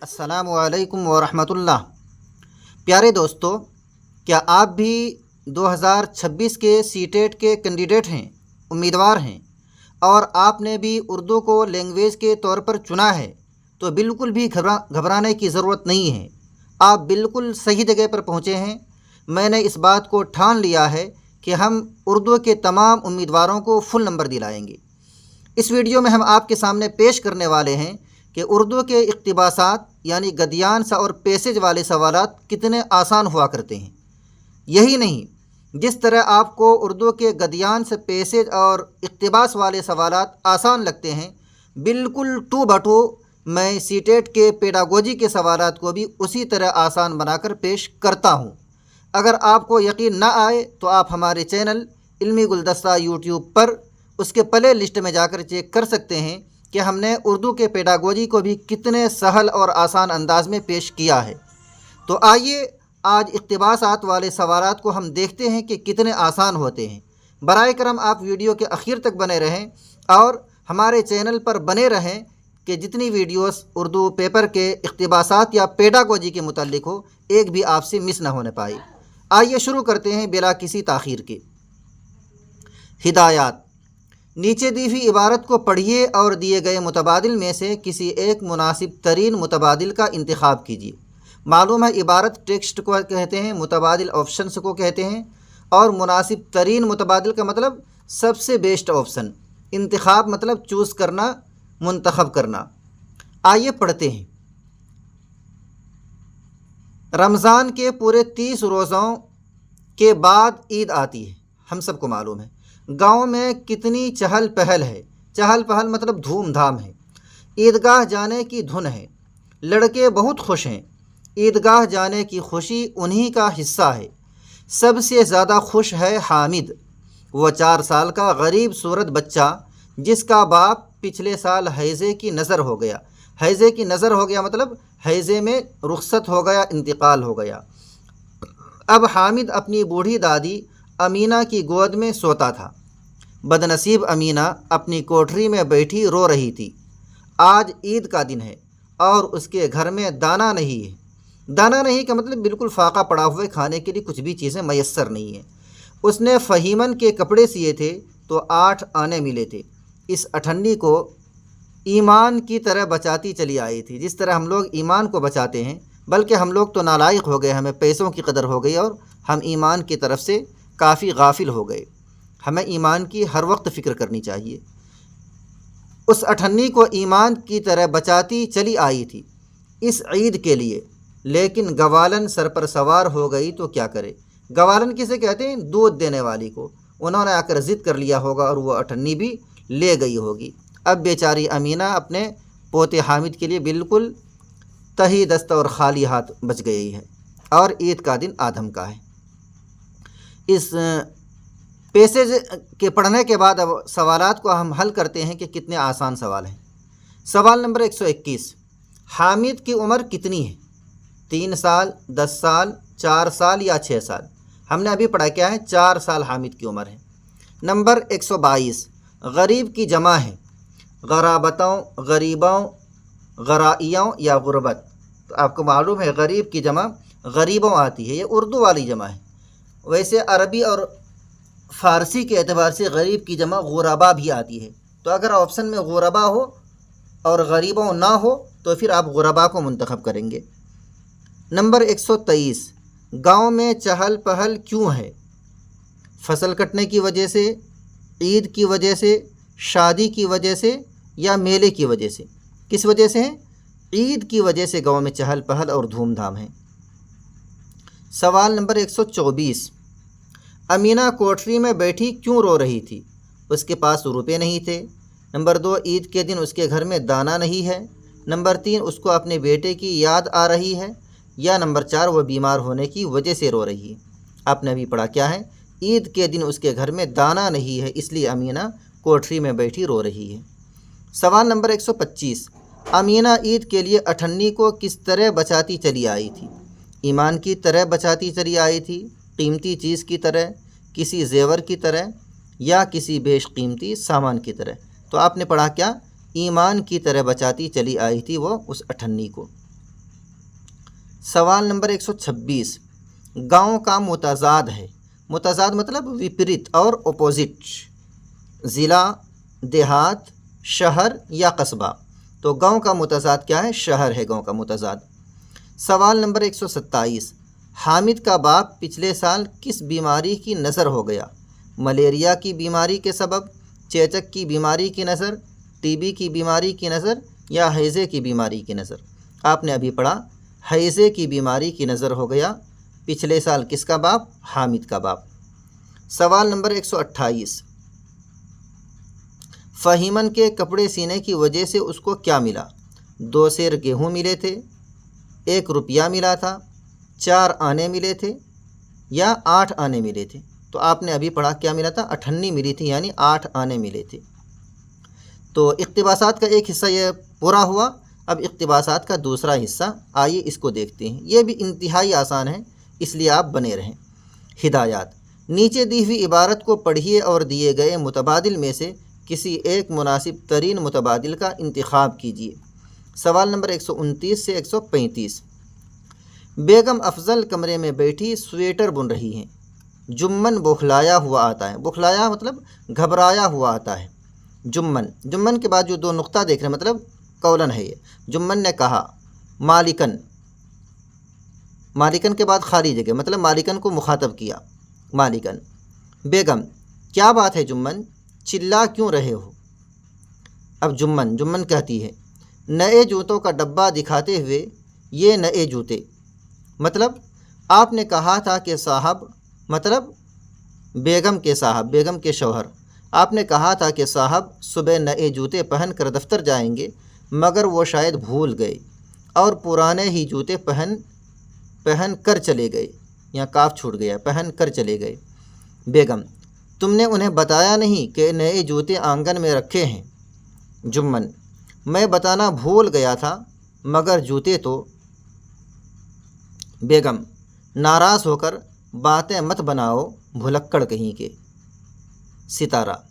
अस्सलामु अलैकुम वरहमतुल्लाह। प्यारे दोस्तों, क्या आप भी 2026 के सीटेट के कैंडिडेट हैं, उम्मीदवार हैं और आपने भी उर्दू को लैंग्वेज के तौर पर चुना है? तो बिल्कुल भी घबराने की ज़रूरत नहीं है। आप बिल्कुल सही जगह पर पहुँचे हैं। मैंने इस बात को ठान लिया है कि हम उर्दू के तमाम उम्मीदवारों को फुल नंबर दिलाएंगे। इस वीडियो में हम आपके सामने पेश करने वाले हैं कि उर्दू के इक़्तिबासात यानी गद्यांश और पेसेज वाले सवालात कितने आसान हुआ करते हैं। यही नहीं, जिस तरह आपको उर्दू के गद्यांश, पेसेज और इक़्तिबास वाले सवालात आसान लगते हैं, बिल्कुल टू बटू मैं सीटेट के पेडागोजी के सवालात को भी उसी तरह आसान बनाकर पेश करता हूँ। अगर आपको यकीन ना आए तो आप हमारे चैनल इल्मी गुलदस्ता यूट्यूब पर उसके प्ले लिस्ट में जाकर चेक कर सकते हैं कि हमने उर्दू के पेडागोजी को भी कितने सहल और आसान अंदाज में पेश किया है। तो आइए आज इक़्तिबासात वाले सवालात को हम देखते हैं कि कितने आसान होते हैं। बराए करम आप वीडियो के आखिर तक बने रहें और हमारे चैनल पर बने रहें कि जितनी वीडियोस उर्दू पेपर के इक़्तिबासात या पेडागोजी के मुताल्लिक हो, एक भी आपसे मिस ना होने पाए। आइए शुरू करते हैं बिला किसी ताख़ीर के। हिदायत। नीचे दी हुई इबारत को पढ़िए और दिए गए मुतबादिल में से किसी एक मुनासिब तरीन मुतबादिल का इंतखाब कीजिए। मालूम है इबारत टेक्स्ट को कहते हैं, मुतबादिल ऑप्शंस को कहते हैं और मुनासिब तरीन मुतबादिल का मतलब सबसे बेस्ट ऑप्शन। इंतखाब मतलब चूज़ करना, मुंतखब करना। आइए पढ़ते हैं। रमज़ान के पूरे 30 रोज़ों के बाद ईद आती है, हम सबको मालूम है। गांव में कितनी चहल पहल है। चहल पहल मतलब धूमधाम है। ईदगाह जाने की धुन है। लड़के बहुत खुश हैं। ईदगाह जाने की खुशी उन्हीं का हिस्सा है। सबसे ज़्यादा खुश है हामिद, वो 4 साल का गरीब सूरत बच्चा जिसका बाप पिछले साल हैज़े की नज़र हो गया। हैज़े की नज़र हो गया मतलब हैज़े में रुखसत हो गया, इंतकाल हो गया। अब हामिद अपनी बूढ़ी दादी अमीना की गोद में सोता था। बदनसीब अमीना अपनी कोठरी में बैठी रो रही थी। आज ईद का दिन है और उसके घर में दाना नहीं है। दाना नहीं का मतलब बिल्कुल फाका पड़ा हुए, खाने के लिए कुछ भी चीज़ें मैसर नहीं है। उसने फ़हीमन के कपड़े सिए थे तो 8 आने मिले थे। इस अठन्नी को ईमान की तरह बचाती चली आई थी। जिस तरह हम लोग ईमान को बचाते हैं, बल्कि हम लोग तो नालायक हो गए, हमें पैसों की कदर हो गई और हम ईमान की तरफ से काफ़ी गाफिल हो गए। हमें ईमान की हर वक्त फ़िक्र करनी चाहिए। उस अठन्नी को ईमान की तरह बचाती चली आई थी इस ईद के लिए, लेकिन गवालन सर पर सवार हो गई तो क्या करे। गवालन किसे कहते हैं? दूध देने वाली को। उन्होंने आकर ज़िद कर लिया होगा और वो अठन्नी भी ले गई होगी। अब बेचारी अमीना अपने पोते हामिद के लिए बिल्कुल तही दस्त और खाली हाथ बच गई है और ईद का दिन आदम का है। इस पेसेज के पढ़ने के बाद अब सवालात को हम हल करते हैं कि कितने आसान सवाल हैं। सवाल नंबर 121, हामिद की उम्र कितनी है? 3 साल, 10 साल, 4 साल या 6 साल? हमने अभी पढ़ा क्या है? 4 साल हामिद की उम्र है। नंबर 122, गरीब की जमा है गराबतों, गरीबों, गराइयों या गुरबत? तो आपको मालूम है गरीब की जमा गरीबों आती है, ये उर्दू वाली जमा है। वैसे अरबी और फ़ारसी के एतबार से गरीब की जमा गुरबा भी आती है। तो अगर ऑप्शन में गुरबा हो और गरीबों ना हो तो फिर आप गुरबा को मुंतखब करेंगे। नंबर 123, गांव में चहल पहल क्यों है? फसल कटने की वजह से, ईद की वजह से, शादी की वजह से या मेले की वजह से? किस वजह से है? ईद की वजह से गांव में चहल पहल और धूमधाम है। सवाल नंबर 124, अमीना कोठरी में बैठी क्यों रो रही थी? उसके पास रुपए नहीं थे। नंबर 2, ईद के दिन उसके घर में दाना नहीं है। नंबर 3, उसको अपने बेटे की याद आ रही है। या नंबर 4, वह बीमार होने की वजह से रो रही है। आपने अभी पढ़ा क्या है? ईद के दिन उसके घर में दाना नहीं है, इसलिए अमीना कोठरी में बैठी रो रही है। सवाल नंबर 125, अमीना ईद के लिए अठन्नी को किस तरह बचाती चली आई थी? ईमान की तरह बचाती चली आई थी, कीमती चीज़ की तरह, किसी जेवर की तरह या किसी बेशकीमती सामान की तरह? तो आपने पढ़ा क्या? ईमान की तरह बचाती चली आई थी वो उस अठन्नी को। सवाल नंबर 126, गांव का मुतजाद है। मुतजाद मतलब विपरीत और अपोजिट। ज़िला, देहात, शहर या कस्बा। तो गांव का मुतजाद क्या है? शहर है गांव का मुतजाद। सवाल नंबर 127, हामिद का बाप पिछले साल किस बीमारी की नज़र हो गया? मलेरिया की बीमारी के सबब, चेचक की बीमारी की नज़र, टीबी की बीमारी की नज़र या हैज़े की बीमारी की नज़र। आपने अभी पढ़ा हैज़े की बीमारी की नज़र हो गया पिछले साल। किसका बाप? हामिद का बाप। सवाल नंबर 128, फ़हीमन के कपड़े सीने की वजह से उसको क्या मिला? 2 सेर गेहूँ मिले थे, 1 रुपया मिला था, 4 आने मिले थे या 8 आने मिले थे। तो आपने अभी पढ़ा क्या मिला था? 98 मिली थी, यानी 8 आने मिले थे। तो इक़्तिबासात का एक हिस्सा ये पूरा हुआ। अब इक़्तिबासात का दूसरा हिस्सा, आइए इसको देखते हैं। ये भी इंतहाई आसान है, इसलिए आप बने रहें। हिदायत, नीचे दी हुई इबारत को पढ़िए और दिए गए मुतबादिल में से किसी एक मुनासिब तरीन मुतबादिल का इंतखाब कीजिए। सवाल नंबर 129 से 135, बेगम अफजल कमरे में बैठी स्वेटर बुन रही हैं। जुम्मन बौखलाया हुआ आता है। बौखलाया मतलब घबराया हुआ आता है। जुम्मन, जुम्मन के बाद जो 2 नुक्ता देख रहे हैं मतलब कौलन है ये। जुम्मन ने कहा मालिकन, मालिकन के बाद खाली जगह मतलब मालिकन को मुखातब किया, मालिकन। बेगम, क्या बात है जुम्मन, चिल्ला क्यों रहे हो? अब जुम्मन, जुम्मन कहती है नए जूतों का डब्बा दिखाते हुए, ये नए जूते मतलब आपने कहा था कि साहब, मतलब बेगम के साहब, बेगम के शौहर, आपने कहा था कि साहब सुबह नए जूते पहन कर दफ्तर जाएंगे, मगर वो शायद भूल गए और पुराने ही जूते पहन कर चले गए। यहाँ काफ छूट गया, पहन कर चले गए। बेगम, तुमने उन्हें बताया नहीं कि नए जूते आंगन में रखे हैं? जुम्मन, मैं बताना भूल गया था, मगर जूते तो। बेगम, नाराज़ होकर बातें मत बनाओ, भुलक्कड़ कहीं के। सितारा,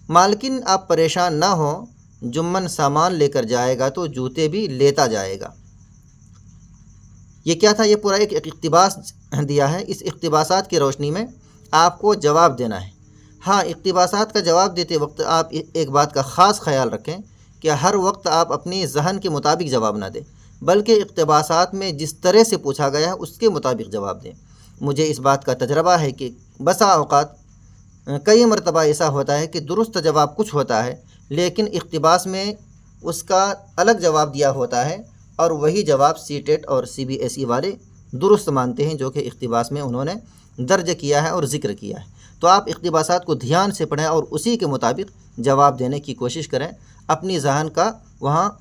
मालकिन आप परेशान ना हो, जुम्मन सामान लेकर जाएगा तो जूते भी लेता जाएगा। ये क्या था? ये पूरा एक इक़्तिबास दिया है। इस इक़्तिबासात की रोशनी में आपको जवाब देना है। हाँ, इक़्तिबासात का जवाब देते वक्त आप एक बात का ख़ास ख्याल रखें कि हर वक्त आप अपनी ज़हन के मुताबिक जवाब ना दें, बल्कि इक़्तिबासात में जिस तरह से पूछा गया है उसके मुताबिक जवाब दें। मुझे इस बात का तजर्बा है कि बसा औक़ात कई मरतबा ऐसा होता है कि दुरुस्त जवाब कुछ होता है, लेकिन इक़्तिबास में उसका अलग जवाब दिया होता है और वही जवाब सीटेट और CBSE वाले दुरुस्त मानते हैं, जो कि इक़्तिबास में उन्होंने दर्ज किया है और ज़िक्र किया है। तो आप इक़्तिबासात को ध्यान से पढ़ें और उसी के मुताबिक जवाब देने की कोशिश करें। अपनी ज़हन का वहाँ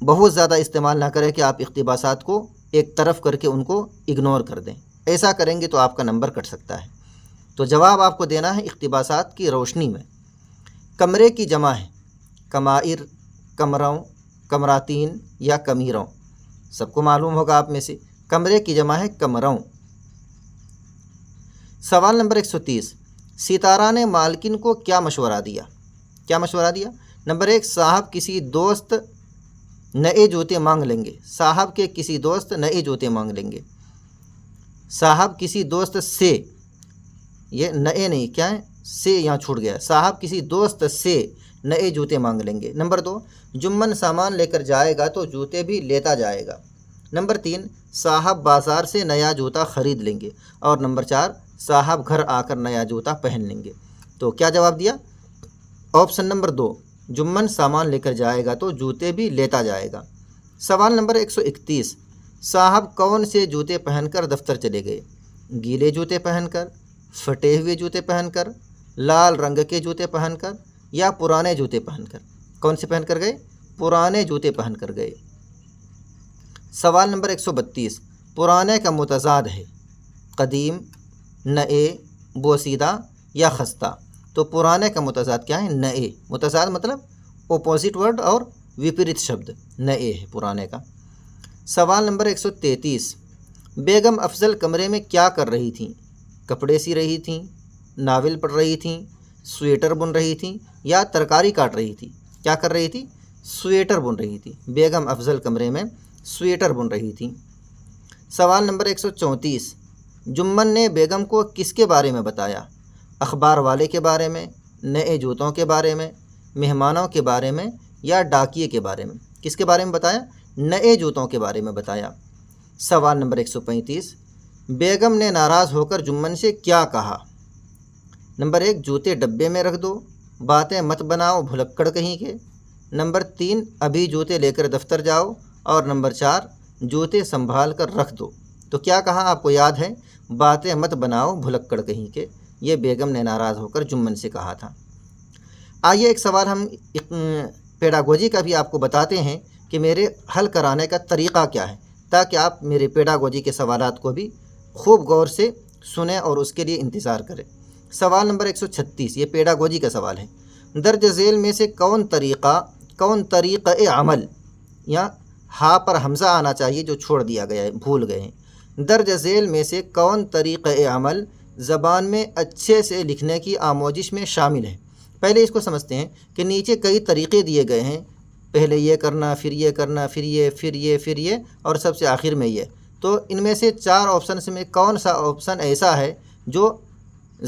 बहुत ज़्यादा इस्तेमाल ना करें कि आप इक़्तिबासात को एक तरफ करके उनको इग्नोर कर दें। ऐसा करेंगे तो आपका नंबर कट सकता है। तो जवाब आपको देना है इक़्तिबासात की रोशनी में। कमरे की जमा है कमाइर, कमरों, कमरातीन या कमीरों। सबको मालूम होगा आप में से। कमरे की जमा है कमरों। सवाल नंबर 130, सितारा ने मालकिन को क्या मशवरा दिया? क्या मशवरा दिया? नंबर 1, साहब किसी दोस्त नए जूते मांग लेंगे। साहब के किसी दोस्त नए जूते मांग लेंगे। साहब किसी दोस्त से, ये नए नहीं, क्या है, से यहाँ छूट गया। साहब किसी दोस्त से नए जूते मांग लेंगे। नंबर 2, जुम्मन सामान लेकर जाएगा तो जूते भी लेता जाएगा। नंबर 3, साहब बाज़ार से नया जूता ख़रीद लेंगे। और नंबर 4, साहब घर आकर नया जूता पहन लेंगे। तो क्या जवाब दिया? ऑप्शन नंबर 2, जुम्मन सामान लेकर जाएगा तो जूते भी लेता जाएगा। सवाल नंबर 131, साहब कौन से जूते पहनकर दफ्तर चले गए? गीले जूते पहनकर, फटे हुए जूते पहनकर, लाल रंग के जूते पहनकर या पुराने जूते पहनकर? कौन से पहनकर गए? पुराने जूते पहनकर गए। सवाल नंबर 132, पुराने का मुतज़ाद है कदीम, नए, बोसीदा या खस्ता। तो पुराने का मुतज़ाद क्या है? नए। मुतज़ाद मतलब ओपोजिट वर्ड और विपरीत शब्द, नए है पुराने का। सवाल नंबर 133, बेगम अफजल कमरे में क्या कर रही थीं? कपड़े सी रही थीं, नावल पढ़ रही थीं, स्वेटर बुन रही थीं या तरकारी काट रही थी? क्या कर रही थी? स्वेटर बुन रही थी। बेगम अफजल कमरे में स्वेटर बुन रही थी। سوال نمبر 134، جمن نے بیگم کو کس کے بارے میں بتایا؟ اخبار والے کے بارے میں، نئے جوتوں کے بارے میں، مہمانوں کے بارے میں، یا ڈاکیے کے بارے میں؟ کس کے بارے میں بتایا؟ نئے جوتوں کے بارے میں بتایا۔ سوال نمبر 135، بیگم نے ناراض ہو کر جمن سے کیا کہا؟ نمبر 1، جوتے ڈبے میں رکھ دو، باتیں مت بناؤ بھلکڑ کہیں کے۔ نمبر 3، ابھی جوتے لے کر دفتر جاؤ۔ اور نمبر 4، جوتے سنبھال کر رکھ دو۔ تو کیا کہا آپ کو یاد ہے؟ باتیں مت بناؤ بھلکڑ کہیں کے، یہ بیگم نے ناراض ہو کر جمن سے کہا تھا۔ آئیے ایک سوال ہم پیڈاگوجی کا بھی آپ کو بتاتے ہیں کہ میرے حل کرانے کا طریقہ کیا ہے، تاکہ آپ میرے پیڈاگوجی کے سوالات کو بھی خوب غور سے سنیں اور اس کے لیے انتظار کریں۔ سوال نمبر 136، یہ پیڈاگوجی کا سوال ہے۔ درج ذیل میں سے کون طریقہ عمل، یا ہا پر حمزہ آنا چاہیے جو چھوڑ دیا گیا ہے، بھول گئے ہیں۔ درج ذیل میں سے کون طریقہ عمل زبان میں اچھے سے لکھنے کی آموزش میں شامل ہے؟ پہلے اس کو سمجھتے ہیں کہ نیچے کئی طریقے دیے گئے ہیں، پہلے یہ کرنا، پھر یہ کرنا، پھر یہ اور سب سے آخر میں یہ۔ تو ان میں سے 4 آپشنس میں کون سا آپشن ایسا ہے جو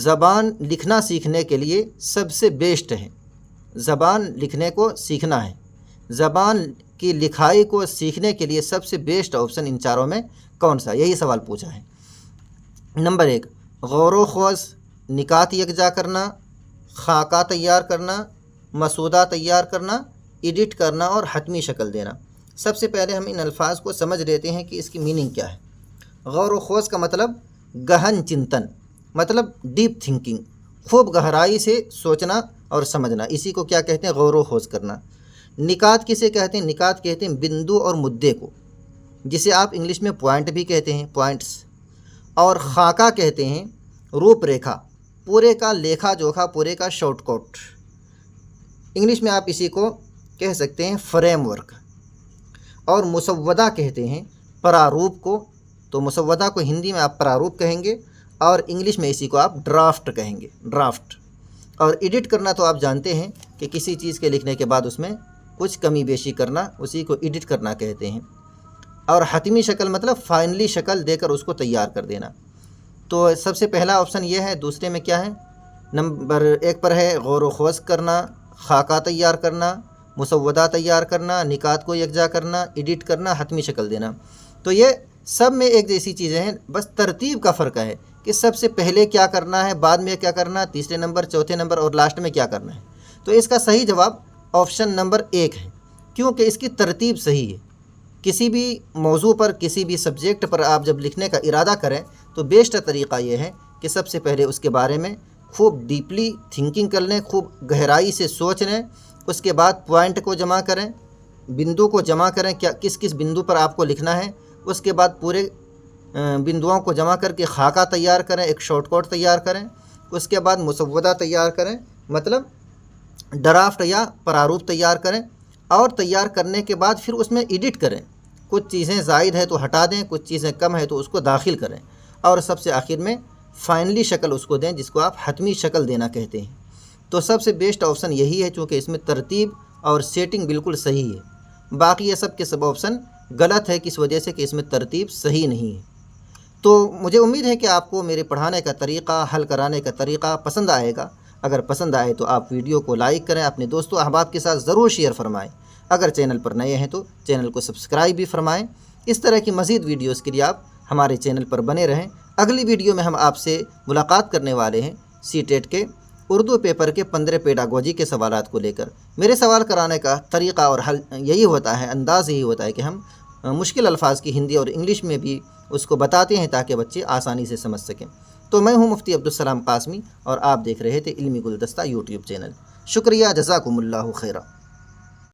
زبان لکھنا سیکھنے کے لیے سب سے بیسٹ ہے؟ زبان لکھنے کو سیکھنا ہے، زبان کی لکھائی کو سیکھنے کے لیے سب سے بیسٹ آپشن ان چاروں میں کون سا؟ یہی سوال پوچھا ہے۔ نمبر 1، غور و خوض، نکات یکجا کرنا، خاکہ تیار کرنا، مسودہ تیار کرنا، ایڈٹ کرنا اور حتمی شکل دینا۔ سب سے پہلے ہم ان الفاظ کو سمجھ لیتے ہیں کہ اس کی میننگ کیا ہے۔ غور و خوض کا مطلب گہن چنتن، مطلب ڈیپ تھنکنگ، خوب گہرائی سے سوچنا اور سمجھنا، اسی کو کیا کہتے ہیں؟ غور و خوض کرنا۔ نکات کسے کہتے ہیں؟ نکات کہتے ہیں بندو اور مدعے کو، جسے آپ انگلش میں پوائنٹ بھی کہتے ہیں، پوائنٹس۔ اور خاکہ کہتے ہیں روپ ریکھا، پورے کا لیکھا جوکھا، پورے کا شارٹ کٹ۔ انگلش میں آپ اسی کو کہہ سکتے ہیں فریم ورک۔ اور مسودہ کہتے ہیں پراروپ کو، تو مسودہ کو ہندی میں آپ پراروپ کہیں گے اور انگلش میں اسی کو آپ ڈرافٹ کہیں گے، ڈرافٹ۔ اور ایڈٹ کرنا تو آپ جانتے ہیں کہ کسی چیز کے لکھنے کے بعد اس میں کچھ کمی بیشی کرنا، اسی کو ایڈٹ کرنا کہتے ہیں۔ اور حتمی شکل مطلب فائنلی شکل دے کر اس کو تیار کر دینا۔ تو سب سے پہلا آپشن یہ ہے۔ دوسرے میں کیا ہے؟ نمبر 1 پر ہے غور و خوض کرنا، خاکہ تیار کرنا، مسودہ تیار کرنا، نکات کو یکجا کرنا، ایڈٹ کرنا، حتمی شکل دینا۔ تو یہ سب میں ایک جیسی چیزیں ہیں، بس ترتیب کا فرق ہے کہ سب سے پہلے کیا کرنا ہے، بعد میں کیا کرنا ہے، تیسرے نمبر، چوتھے نمبر اور لاسٹ میں کیا کرنا ہے۔ تو اس کا صحیح جواب آپشن نمبر 1 ہے، کیونکہ اس کی ترتیب صحیح ہے۔ کسی بھی موضوع پر، کسی بھی سبجیکٹ پر آپ جب لکھنے کا ارادہ کریں تو بیسٹ طریقہ یہ ہے کہ سب سے پہلے اس کے بارے میں خوب ڈیپلی تھنکنگ کر لیں، خوب گہرائی سے سوچ لیں، اس کے بعد پوائنٹ کو جمع کریں، بندو کو جمع کریں، کیا کس کس بندو پر آپ کو لکھنا ہے، اس کے بعد پورے بندوؤں کو جمع کر کے خاکہ تیار کریں، ایک شارٹ کٹ تیار کریں، اس کے بعد مسودہ تیار کریں، مطلب ڈرافٹ یا پراروپ تیار کریں، اور تیار کرنے کے بعد پھر اس میں ایڈٹ کریں، کچھ چیزیں زائد ہے تو ہٹا دیں، کچھ چیزیں کم ہے تو اس کو داخل کریں، اور سب سے آخر میں فائنلی شکل اس کو دیں، جس کو آپ حتمی شکل دینا کہتے ہیں۔ تو سب سے بیسٹ آپشن یہی ہے، چونکہ اس میں ترتیب اور سیٹنگ بالکل صحیح ہے۔ باقی یہ سب کے سب آپشن غلط ہے، کس وجہ سے کہ اس میں ترتیب صحیح نہیں ہے۔ تو مجھے امید ہے کہ آپ کو میرے پڑھانے کا طریقہ، حل کرانے کا طریقہ پسند آئے گا۔ اگر پسند آئے تو آپ ویڈیو کو لائک کریں، اپنے دوستوں احباب کے ساتھ ضرور شیئر فرمائیں۔ اگر چینل پر نئے ہیں تو چینل کو سبسکرائب بھی فرمائیں۔ اس طرح کی مزید ویڈیوز کے لیے آپ ہمارے چینل پر بنے رہیں۔ اگلی ویڈیو میں ہم آپ سے ملاقات کرنے والے ہیں سی ٹیٹ کے اردو پیپر کے 15 پیڈاگوجی کے سوالات کو لے کر۔ میرے سوال کرانے کا طریقہ اور حل یہی ہوتا ہے، انداز یہی ہوتا ہے کہ ہم مشکل الفاظ کی ہندی اور انگلش میں بھی اس کو بتاتے ہیں تاکہ بچے آسانی سے سمجھ سکیں۔ تو میں ہوں مفتی عبدالسلام قاسمی اور آپ دیکھ رہے تھے علمی گلدستہ یوٹیوب چینل۔ شکریہ، جزاکم اللہ خیرہ۔